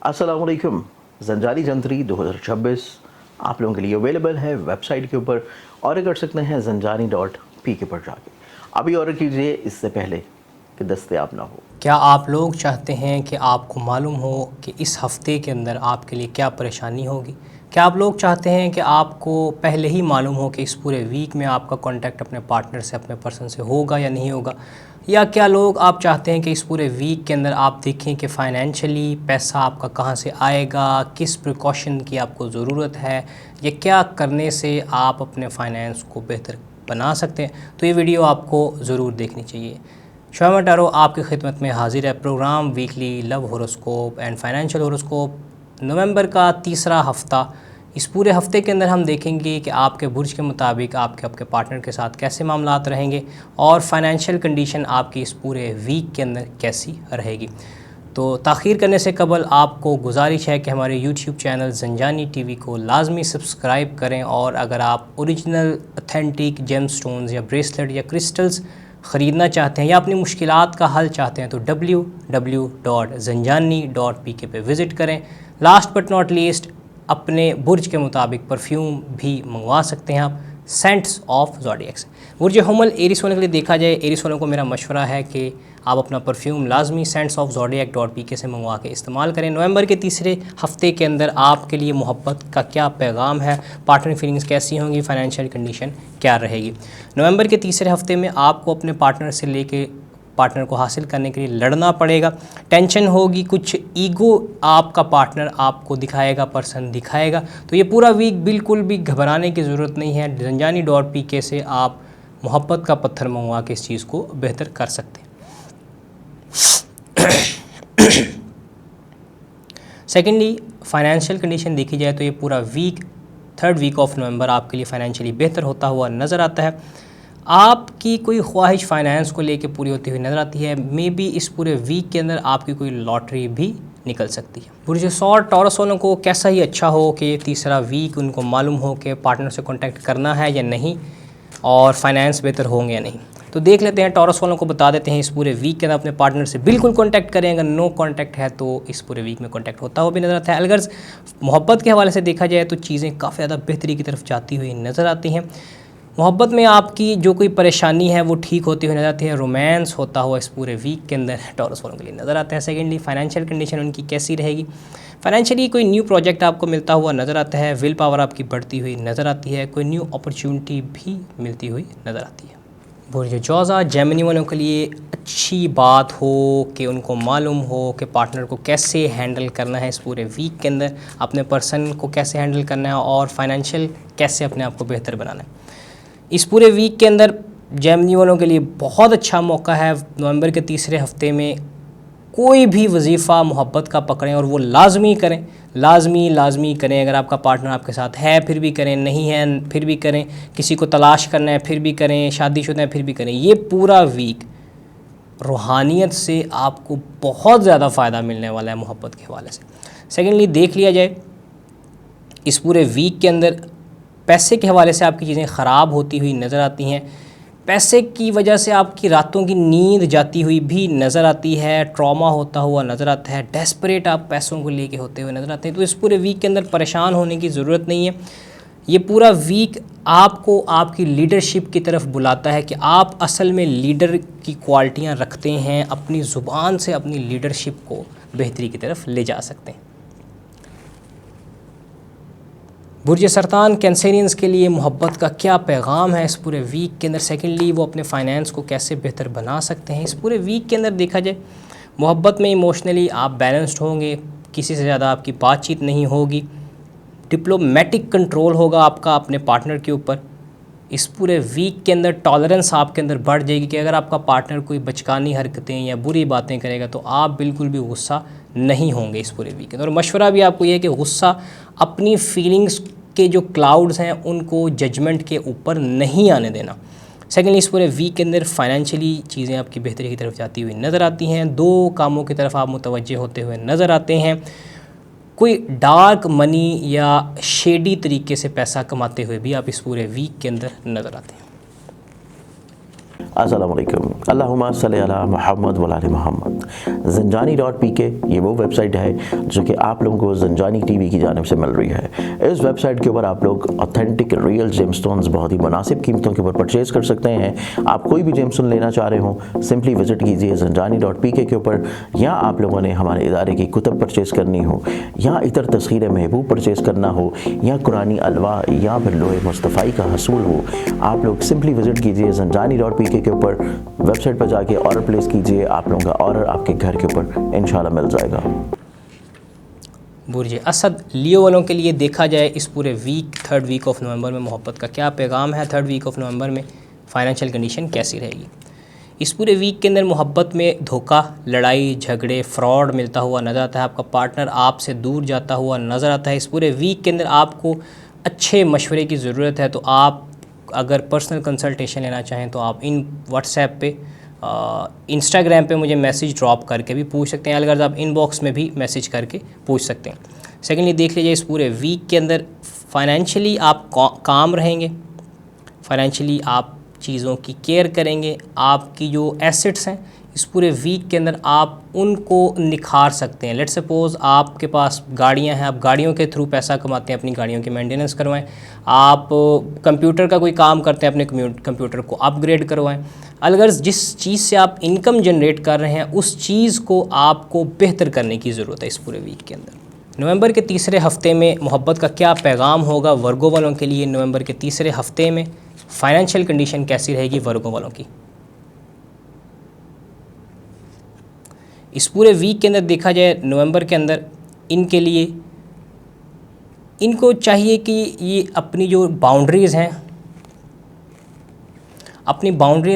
अस्सलाम वालेकुम। ज़ंजानी जंतरी 2026 आप लोगों के लिए अवेलेबल है वेबसाइट के ऊपर। ऑर्डर कर सकते हैं zanjani.pk पर जाके। अभी ऑर्डर कीजिए इससे पहले कि दस्तयाब ना हो। क्या आप लोग चाहते हैं कि आपको मालूम हो कि इस हफ़्ते के अंदर आपके लिए क्या परेशानी होगी? क्या आप लोग चाहते हैं कि आपको पहले ही मालूम हो कि इस पूरे वीक में आपका कांटेक्ट अपने पार्टनर से, अपने पर्सन से होगा या नहीं होगा? या क्या लोग आप चाहते हैं कि इस पूरे वीक के अंदर आप देखें कि फ़ाइनेंशियली पैसा आपका कहाँ से आएगा, किस प्रिकॉशन की आपको ज़रूरत है, या क्या करने से आप अपने फाइनेंस को बेहतर बना सकते हैं? तो ये वीडियो आपको ज़रूर देखनी चाहिए। शोएब टारो आपकी खिदमत में हाजिर है। Program weekly love horoscope and financial horoscope नवंबर का तीसरा हफ़्ता। इस पूरे हफ़्ते के अंदर हम देखेंगे कि आपके बुर्ज के मुताबिक आपके पार्टनर के साथ कैसे मामलात रहेंगे और फाइनेंशियल कंडीशन आपकी इस पूरे वीक के अंदर कैसी रहेगी। तो ताख़ीर करने से कबल आपको गुजारिश है कि हमारे YouTube चैनल ज़ंजानी टीवी को लाजमी सब्सक्राइब करें, और अगर आप ओरिजिनल ऑथेंटिक जेमस्टोन्स या ब्रेसलेट या क्रिस्टल्स ख़रीदना चाहते हैं या अपनी मुश्किलात का हल चाहते हैं तो www.zanjani.pk पे विज़िट करें। लास्ट बट नॉट लीस्ट, अपने बुर्ज के मुताबिक परफ्यूम भी मंगवा सकते हैं आप सेंट्स ऑफ ज़ोडिएक से। बुर्ज हुमल एरिस वालों के लिए देखा जाए, एरिस वालों को मेरा मशवरा है कि आप अपना परफ्यूम लाजमी सेंट्स ऑफ ज़ोडिएक.pk से मंगवा के इस्तेमाल करें। नवंबर के तीसरे हफ़्ते के अंदर आपके लिए मोहब्बत का क्या पैगाम है, पार्टनर फीलिंग्स कैसी होंगी, फाइनेंशियल कंडीशन क्या रहेगी। नवंबर के तीसरे हफ़्ते में आपको अपने पार्टनर से लेके पार्टनर को हासिल करने के लिए लड़ना पड़ेगा, टेंशन होगी, कुछ ईगो आपका पार्टनर आपको दिखाएगा, पर्सन दिखाएगा। तो ये पूरा वीक बिल्कुल भी घबराने की ज़रूरत नहीं है। zanjani.pk से आप मोहब्बत का पत्थर मंगवा के इस चीज़ को बेहतर कर सकते हैं। सेकेंडली, फाइनेंशियल कंडीशन देखी जाए तो ये पूरा week, third week of November आपके लिए फ़ाइनेंशियली बेहतर होता हुआ नज़र आता है। आपकी कोई ख्वाहिश फाइनेंस को लेके पूरी होती हुई नज़र आती है। मे बी इस पूरे वीक के अंदर आपकी कोई लॉटरी भी निकल सकती है। बुर्ज सौर टॉरस वालों को कैसा ही अच्छा हो कि ये तीसरा वीक उनको मालूम हो कि पार्टनर से कांटेक्ट करना है या नहीं और फाइनेंस बेहतर होंगे या नहीं। तो देख लेते हैं, टॉरस वालों को बता देते हैं इस पूरे वीक के अंदर अपने पार्टनर से बिल्कुल कांटेक्ट करें। अगर नो कांटेक्ट है तो इस पूरे वीक में कांटेक्ट होता हुआ भी नज़र आता है। अगर मोहब्बत के हवाले से देखा जाए तो चीज़ें काफ़ी ज़्यादा बेहतरी की तरफ जाती हुई नज़र आती हैं। मोहब्बत में आपकी जो कोई परेशानी है वो ठीक होती हुई नज़र आती है। रोमांस होता हुआ इस पूरे वीक के अंदर टॉरस वालों के लिए नज़र आता है। सेकेंडली, फाइनेंशियल कंडीशन उनकी कैसी रहेगी। फाइनेंशियली कोई न्यू प्रोजेक्ट आपको मिलता हुआ नज़र आता है, विल पावर आपकी बढ़ती हुई नज़र आती है, कोई न्यू अपॉर्चुनिटी भी मिलती हुई नज़र आती है। बुर्ज जौज़ा जेमिनी वालों के लिए अच्छी बात हो कि उनको मालूम हो कि पार्टनर को कैसे हैंडल करना है इस पूरे वीक के अंदर, अपने पर्सन को कैसे हैंडल करना है और फाइनेंशियल कैसे अपने आप को बेहतर बनाना है। इस पूरे वीक के अंदर जेमिनी वालों के लिए बहुत अच्छा मौका है। नवंबर के तीसरे हफ्ते में कोई भी वजीफ़ा मोहब्बत का पकड़ें और वो लाजमी करें, लाजमी करें। अगर आपका पार्टनर आपके साथ है फिर भी करें, नहीं है फिर भी करें, किसी को तलाश करना है फिर भी करें, शादीशुदा है फिर भी करें। ये पूरा वीक रूहानियत से आपको बहुत ज़्यादा फ़ायदा मिलने वाला है मोहब्बत के हवाले से। सेकेंडली, देख लिया जाए इस पूरे वीक के अंदर पैसे के हवाले से आपकी चीज़ें ख़राब होती हुई नज़र आती हैं। पैसे की वजह से आपकी रातों की नींद जाती हुई भी नज़र आती है, ट्रॉमा होता हुआ नज़र आता है, डेस्परेट आप पैसों को लेके होते हुए नज़र आते हैं। तो इस पूरे वीक के अंदर परेशान होने की ज़रूरत नहीं है। ये पूरा वीक आपको आपकी लीडरशिप की तरफ बुलाता है कि आप असल में लीडर की क्वालिटियाँ रखते हैं, अपनी ज़ुबान से अपनी लीडरशिप को बेहतरी की तरफ ले जा सकते हैं। बुर्ज सरतान कैंसेरियंस के लिए मोहब्बत का क्या पैगाम है इस पूरे वीक के अंदर। सेकेंडली, वो अपने फाइनेंस को कैसे बेहतर बना सकते हैं। इस पूरे वीक के अंदर देखा जाए मोहब्बत में इमोशनली आप बैलेंस्ड होंगे, किसी से ज़्यादा आपकी बातचीत नहीं होगी, डिप्लोमेटिक कंट्रोल होगा आपका अपने पार्टनर के ऊपर। इस पूरे वीक के अंदर टॉलरेंस आपके अंदर बढ़ जाएगी कि अगर आपका पार्टनर कोई बचकानी हरकतें या बुरी बातें करेगा तो आप बिल्कुल भी गुस्सा नहीं होंगे इस पूरे वीक के अंदर। और मशवरा भी आपको ये है कि गुस्सा, अपनी फीलिंग्स के जो क्लाउड्स हैं उनको जजमेंट के ऊपर नहीं आने देना। सेकेंडली, इस पूरे वीक के अंदर फाइनेंशियली चीज़ें आपकी बेहतरी की तरफ जाती हुई नज़र आती हैं। दो कामों की तरफ आप मुतवज्जे होते हुए नज़र आते हैं। कोई डार्क मनी या शेडी तरीके से पैसा कमाते हुए भी आप इस पूरे वीक के अंदर नज़र आते हैं। अस्सलाम वालेकुम, अल्लाहुम्मा सल्ली अला मुहम्मद व आले मुहम्मद। ज़ंजानी.pk ये वो वेबसाइट है जो कि आप लोगों को ज़ंजानी टीवी की जानिब से मिल रही है। इस वेबसाइट के ऊपर आप लोग ऑथेंटिक रियल जेमस्टोन्स बहुत ही मुनासिब कीमतों के ऊपर परचेज़ कर सकते हैं। आप कोई भी जेमस्टोन लेना चाह रहे हो, सिंपली विज़िट कीजिए ज़ंजानी.pk के ऊपर, या आप लोगों ने हमारे इदारे की कुतब परचेज़ करनी हो, या इतर तस्खीर महबूब परचेज़ करना हो, या कुरानी अलवा या फिर लोहे मुस्तफ़ाई का हसूल हो, आप लोग सिंपली विज़िट कीजिए ज़ंजानी.pk के ऊपर। वेबसाइट पर जाके ऑर्डर प्लेस कीजिए, आप लोगों का ऑर्डर आपके घर के ऊपर इंशाल्लाह मिल जाएगा। बुर्ज असद लियो वालों के लिए देखा जाए इस पूरे week, third week of November में मोहब्बत का क्या पैगाम है, थर्ड वीक ऑफ नवंबर में फाइनेंशियल कंडीशन कैसी रहेगी। इस पूरे वीक के अंदर मोहब्बत में धोखा, लड़ाई झगड़े, फ्रॉड मिलता हुआ नज़र आता है। आपका पार्टनर आपसे दूर जाता हुआ नज़र आता है। इस पूरे वीक के अंदर आपको अच्छे मशवरे की ज़रूरत है। तो आप अगर पर्सनल कंसल्टेशन लेना चाहें तो आप इन व्हाट्सएप पे, इंस्टाग्राम पे मुझे मैसेज ड्रॉप करके भी पूछ सकते हैं, अलग आप इनबॉक्स में भी मैसेज करके पूछ सकते हैं। सेकेंडली देख लीजिए इस पूरे वीक के अंदर फाइनेंशियली आप काम रहेंगे, फाइनेंशियली आप चीज़ों की केयर करेंगे। आपकी जो एसेट्स हैं इस पूरे वीक के अंदर आप उनको निखार सकते हैं। लेट्स सपोज़ आपके पास गाड़ियां हैं, आप गाड़ियों के थ्रू पैसा कमाते हैं, अपनी गाड़ियों की मेंटेनेंस करवाएं। आप कंप्यूटर का कोई काम करते हैं, अपने कंप्यूटर को अपग्रेड करवाएं। अगर जिस चीज़ से आप इनकम जनरेट कर रहे हैं उस चीज़ को आपको बेहतर करने की ज़रूरत है इस पूरे वीक के अंदर। नवंबर के तीसरे हफ्ते में मोहब्बत का क्या पैगाम होगा वर्गो वालों के लिए। नवंबर के तीसरे हफ्ते में फाइनेंशियल कंडीशन कैसी रहेगी वर्गो वालों की। इस पूरे वीक के अंदर देखा जाए नवंबर के अंदर इनके लिए, इनको चाहिए कि ये अपनी जो बाउंड्रीज़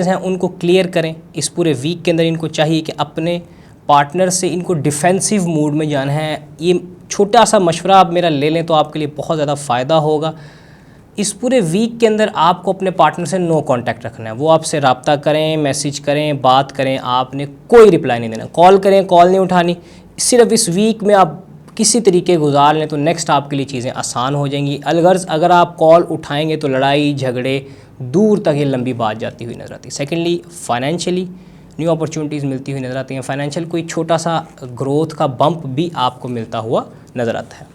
हैं उनको क्लियर करें। इस पूरे वीक के अंदर इनको चाहिए कि अपने पार्टनर से इनको डिफेंसिव मूड में जाना है। ये छोटा सा मशवरा आप मेरा ले लें तो आपके लिए बहुत ज़्यादा फ़ायदा होगा। इस पूरे वीक के अंदर आपको अपने पार्टनर से नो कांटेक्ट रखना है। वो आपसे रब्ता करें, मैसेज करें, बात करें, आपने कोई रिप्लाई नहीं देना। कॉल करें, कॉल नहीं उठानी। सिर्फ इस वीक में आप किसी तरीके गुजार लें तो नेक्स्ट आपके लिए चीज़ें आसान हो जाएंगी। अगर आप कॉल उठाएंगे तो लड़ाई झगड़े दूर तक ये लंबी बात जाती हुई नज़र आती है। सेकेंडली फाइनेंशियली न्यू अपॉर्चुनिटीज़ मिलती हुई नज़र आती हैं। फाइनेंशियल कोई छोटा सा ग्रोथ का बम्प भी आपको मिलता हुआ नज़र आता है।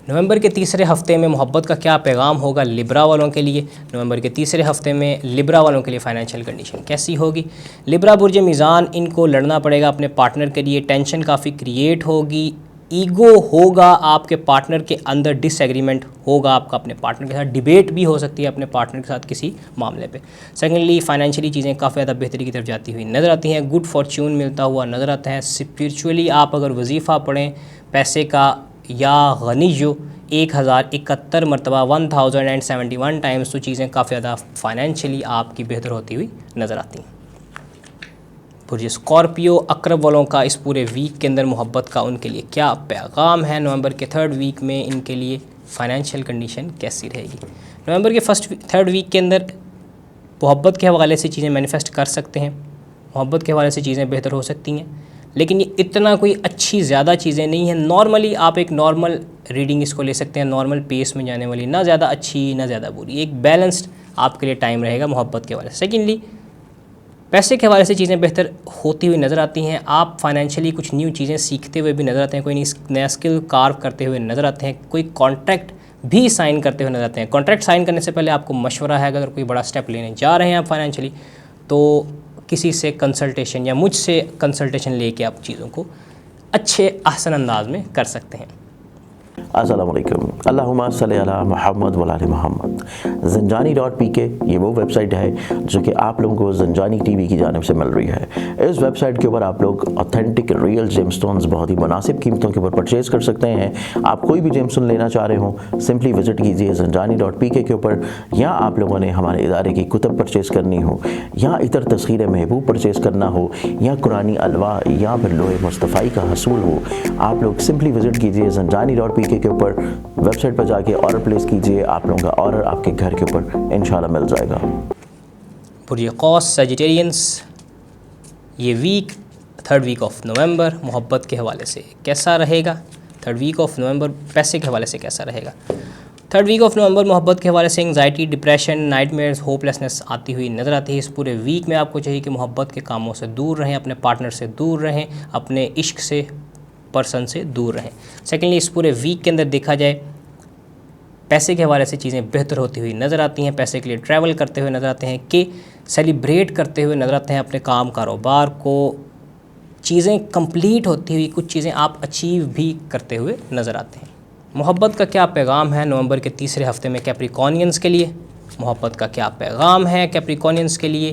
नवंबर के तीसरे हफ्ते में मोहब्बत का क्या पैगाम होगा लिब्रा वालों के लिए। नवंबर के तीसरे हफ्ते में लिब्रा वालों के लिए फाइनेंशियल कंडीशन कैसी होगी। लिब्रा बुर्ज मीज़ान, इनको लड़ना पड़ेगा अपने पार्टनर के लिए, टेंशन काफ़ी क्रिएट होगी, ईगो होगा आपके पार्टनर के अंदर, डिसएग्रीमेंट होगा आपका अपने पार्टनर के साथ, डिबेट भी हो सकती है अपने पार्टनर के साथ किसी मामले पे। सेकेंडली फाइनेंशियली चीज़ें काफ़ी ज़्यादा बेहतरी की तरफ जाती हुई नज़र आती हैं। गुड फॉर्च्यून मिलता हुआ नज़र आता है। स्पिरिचुअली आप अगर वजीफ़ा पढ़ें पैसे का या गनी जो 1071 मरतबा 1071 टाइम्स, तो चीज़ें काफ़ी ज़्यादा फाइनेंशियली आपकी बेहतर होती हुई नज़र आती हैं। पुर स्कॉर्पियो अक्रब वालों का इस पूरे वीक के अंदर मोहब्बत का उनके लिए क्या पैगाम है। नवंबर के थर्ड वीक में इनके लिए फ़ाइनेंशियल कंडीशन कैसी रहेगी। नवंबर के थर्ड वीक के अंदर मोहब्बत के हवाले से चीज़ें मैनिफेस्ट कर सकते हैं, मोहब्बत के हवाले से चीज़ें बेहतर हो सकती हैं, लेकिन ये इतना कोई अच्छी ज़्यादा चीज़ें नहीं हैं। नॉर्मली आप एक नॉर्मल रीडिंग इसको ले सकते हैं, नॉर्मल पेस में जाने वाली, ना ज़्यादा अच्छी ना ज़्यादा बुरी, एक बैलेंस्ड आपके लिए टाइम रहेगा मोहब्बत के हवाले से। सेकेंडली पैसे के हवाले से चीज़ें बेहतर होती हुई नज़र आती हैं। आप फाइनेंशियली कुछ न्यू चीज़ें सीखते हुए भी नज़र आते हैं, कोई नया स्किल कार्व करते हुए नज़र आते हैं, कोई कॉन्ट्रैक्ट भी साइन करते हुए नज़र आते हैं। कॉन्ट्रैक्ट साइन करने से पहले आपको मशवरा है, अगर कोई बड़ा स्टेप लेने जा रहे हैं आप फाइनेंशियली, तो किसी से कंसल्टेशन या मुझसे कंसल्टेशन लेके आप चीज़ों को अच्छे आसान अंदाज में कर सकते हैं। अस्सलाम वालेकुम, अल्लाहुम्मा सल्ली अला मुहम्मद व आले मुहम्मद। ज़ंजानी.pk ये वो वेबसाइट है जो कि आप लोगों को ज़ंजानी टीवी की जानिब से मिल रही है। इस वेबसाइट के ऊपर आप लोग ऑथेंटिक रियल जेमस्टोन्स बहुत ही मुनासिब कीमतों के ऊपर परचेज़ कर सकते हैं। आप कोई भी जेमस्टोन लेना चाह रहे हो, सिंपली विज़िट कीजिए ज़ंजानी.pk के ऊपर, या आप लोगों ने हमारे इदारे की कुतब परचेज़ करनी हो, या इतर तस्खीर महबूब परचेज़ करना हो, या कुरानी अलवा या फिर लोहे मुस्तफ़ाई का हसूल हो, आप लोग सिंपली विज़िट कीजिए ज़ंजानी.pk के ऊपर। वेबसाइट पर जाके ऑर्डर प्लेस कीजिए, आप लोगों का ऑर्डर आपके घर के ऊपर इंशाल्लाह मिल जाएगा। पुर कौस सजिटेरियंस, ये week third week of November मोहब्बत के हवाले से कैसा रहेगा। थर्ड वीक ऑफ नवंबर पैसे के हवाले से कैसा रहेगा। 3rd वीक ऑफ नवंबर मोहब्बत के हवाले से एंग्जाइटी, डिप्रेशन, नाइटमेयर्स, होपलेसनेस आती हुई नज़र आती है। इस पूरे वीक में आपको चाहिए कि मोहब्बत के कामों से दूर रहें, अपने पार्टनर से दूर रहें, अपने इश्क से, पर्सन से दूर रहें। सेकेंडली, इस पूरे वीक के अंदर देखा जाए पैसे के हवाले से चीज़ें बेहतर होती हुई नज़र आती हैं। पैसे के लिए ट्रैवल करते हुए नज़र आते हैं, कि सेलिब्रेट करते हुए नज़र आते हैं अपने काम कारोबार को, चीज़ें कंप्लीट होती हुई, कुछ चीज़ें आप अचीव भी करते हुए नज़र आते हैं। मोहब्बत का क्या पैगाम है नवंबर के तीसरे हफ्ते में कैप्रिकॉनियंस के लिए? मोहब्बत का क्या पैगाम है कैप्रिकॉनियंस के लिए?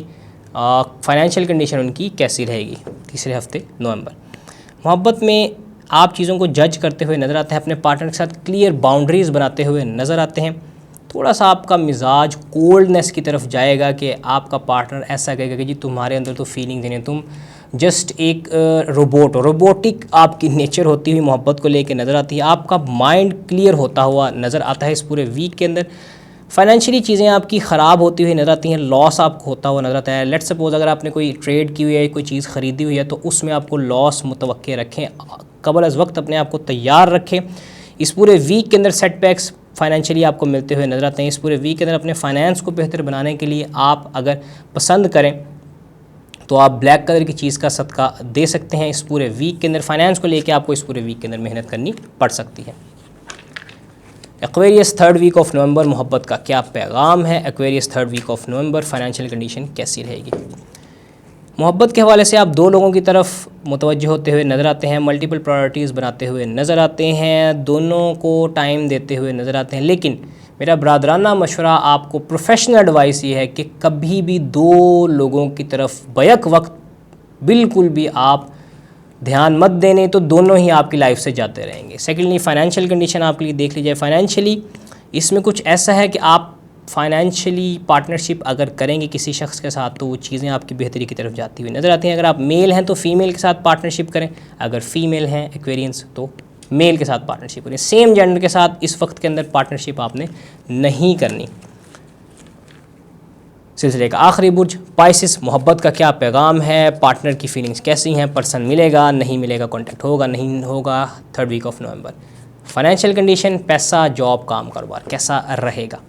फाइनेंशियल कंडीशन उनकी कैसी रहेगी तीसरे हफ्ते नवंबर? मोहब्बत में आप चीज़ों को जज करते हुए नज़र आते हैं, अपने पार्टनर के साथ क्लियर बाउंड्रीज़ बनाते हुए नज़र आते हैं। थोड़ा सा आपका मिजाज कोल्डनेस की तरफ जाएगा कि आपका पार्टनर ऐसा कहेगा कि जी तुम्हारे अंदर तो फीलिंग्स नहीं है, तुम जस्ट एक रोबोटिक आपकी नेचर होती हुई मोहब्बत को लेके नज़र आती है। आपका माइंड क्लियर होता हुआ नज़र आता है इस पूरे वीक के अंदर। फाइनेंशियली चीज़ें आपकी ख़राब होती हुई नज़र आती हैं, लॉस आपको होता हुआ नज़र आता है। लेट्स सपोज अगर आपने कोई ट्रेड की हुई है, कोई चीज़ ख़रीदी हुई है, तो उसमें आपको लॉस मुतवक्के रखें, कबल अज़ वक्त अपने आप को तैयार रखें। इस पूरे वीक के अंदर सेटबैक्स फाइनेंशियली आपको मिलते हुए नज़र आते हैं। इस पूरे वीक के अंदर अपने फाइनेंस को बेहतर बनाने के लिए आप अगर पसंद करें तो आप ब्लैक कलर की चीज़ का सदका दे सकते हैं। इस पूरे वीक के अंदर फाइनेंस को लेके आपको इस पूरे वीक के अंदर मेहनत करनी पड़ सकती है। Aquarius 3rd week of November मोहब्बत का क्या पैगाम है? Aquarius 3rd week of November financial condition कैसी रहेगी? मोहब्बत के हवाले से आप दो लोगों की तरफ मुतवज्जह होते हुए नज़र आते हैं, मल्टीपल प्रायोरिटीज़ बनाते हुए नज़र आते हैं, दोनों को टाइम देते हुए नज़र आते हैं। लेकिन मेरा ब्रादराना मशवरा आपको प्रोफेशनल एडवाइस ये है कि कभी भी दो लोगों की तरफ बैक वक्त बिल्कुल भी आप ध्यान मत देने, तो दोनों ही आपकी लाइफ से जाते रहेंगे। सेकेंडली, फाइनेंशियल कंडीशन आपके लिए देख लीजिए। फाइनेंशियली इसमें कुछ ऐसा है कि आप फाइनेंशियली पार्टनरशिप अगर करेंगे किसी शख्स के साथ तो वो चीज़ें आपकी बेहतरी की तरफ जाती हुई नज़र आती हैं। अगर आप मेल हैं तो फ़ीमेल के साथ पार्टनरशिप करें, अगर फ़ीमेल हैं एक्वेरियंस तो मेल के साथ पार्टनरशिप करें। सेम जेंडर के साथ इस वक्त के अंदर पार्टनरशिप आपने नहीं करनी। सिलसिले का आखिरी बुर्ज पाइसिस, मोहब्बत का क्या पैगाम है? पार्टनर की फीलिंग्स कैसी हैं? पर्सन मिलेगा नहीं मिलेगा, कॉन्टैक्ट होगा नहीं होगा? 3rd week of November. Financial condition, पैसा, जॉब, काम कारोबार कैसा रहेगा?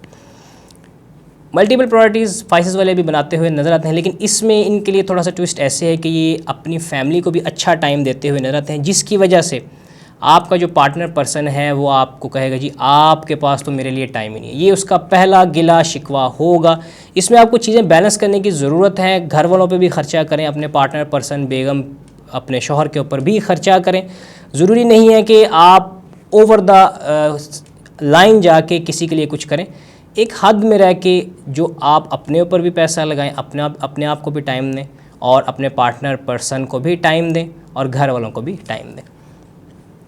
मल्टीपल प्रायोरिटीज़ पाइसिस वाले भी बनाते हुए नज़र आते हैं, लेकिन इसमें इनके लिए थोड़ा सा ट्विस्ट ऐसे है कि ये अपनी फैमिली को भी अच्छा टाइम देते हुए नज़र आते हैं, जिसकी वजह से आपका जो पार्टनर पर्सन है वो आपको कहेगा जी आपके पास तो मेरे लिए टाइम ही नहीं है। ये उसका पहला गिला शिकवा होगा। इसमें आपको चीज़ें बैलेंस करने की ज़रूरत है। घर वालों पे भी ख़र्चा करें, अपने पार्टनर पर्सन बेगम अपने शौहर के ऊपर भी ख़र्चा करें। ज़रूरी नहीं है कि आप ओवर द लाइन जाके किसी के लिए कुछ करें। एक हद में रह के जो आप अपने ऊपर भी पैसा लगाएं, अपने आप को भी टाइम दें, और अपने पार्टनर पर्सन को भी टाइम दें, और घर वालों को भी टाइम दें।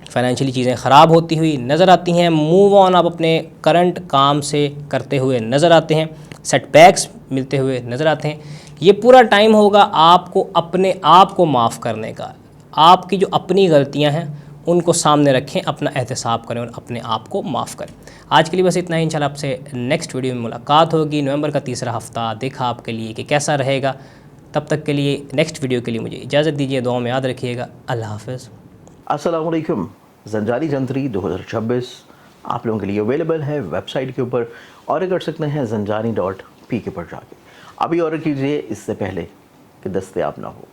फाइनेंशियली चीज़ें ख़राब होती हुई नज़र आती हैं। मूव ऑन आप अपने करंट काम से करते हुए नज़र आते हैं। सेटबैक्स मिलते हुए नज़र आते हैं। ये पूरा टाइम होगा आपको अपने आप को माफ़ करने का। आपकी जो अपनी गलतियां हैं उनको सामने रखें, अपना एहतसाब करें और अपने आप को माफ़ करें। आज के लिए बस इतना ही। इंशाल्लाह आपसे नेक्स्ट वीडियो में मुलाकात होगी। नवंबर का तीसरा हफ्ता देखा आपके लिए कि कैसा रहेगा। तब तक के लिए नेक्स्ट वीडियो के लिए मुझे इजाज़त दीजिए। दुआ में याद रखिएगा। अल्लाह हाफ़िज़। अस्सलाम वालेकुम। ज़ंजानी जंतरी 2026 आप लोगों के लिए अवेलेबल है वेबसाइट के ऊपर। ऑर्डर कर सकते हैं ज़ंजानी.pk पर जाके। अभी ऑर्डर कीजिए इससे पहले कि दस्तयाब ना हो।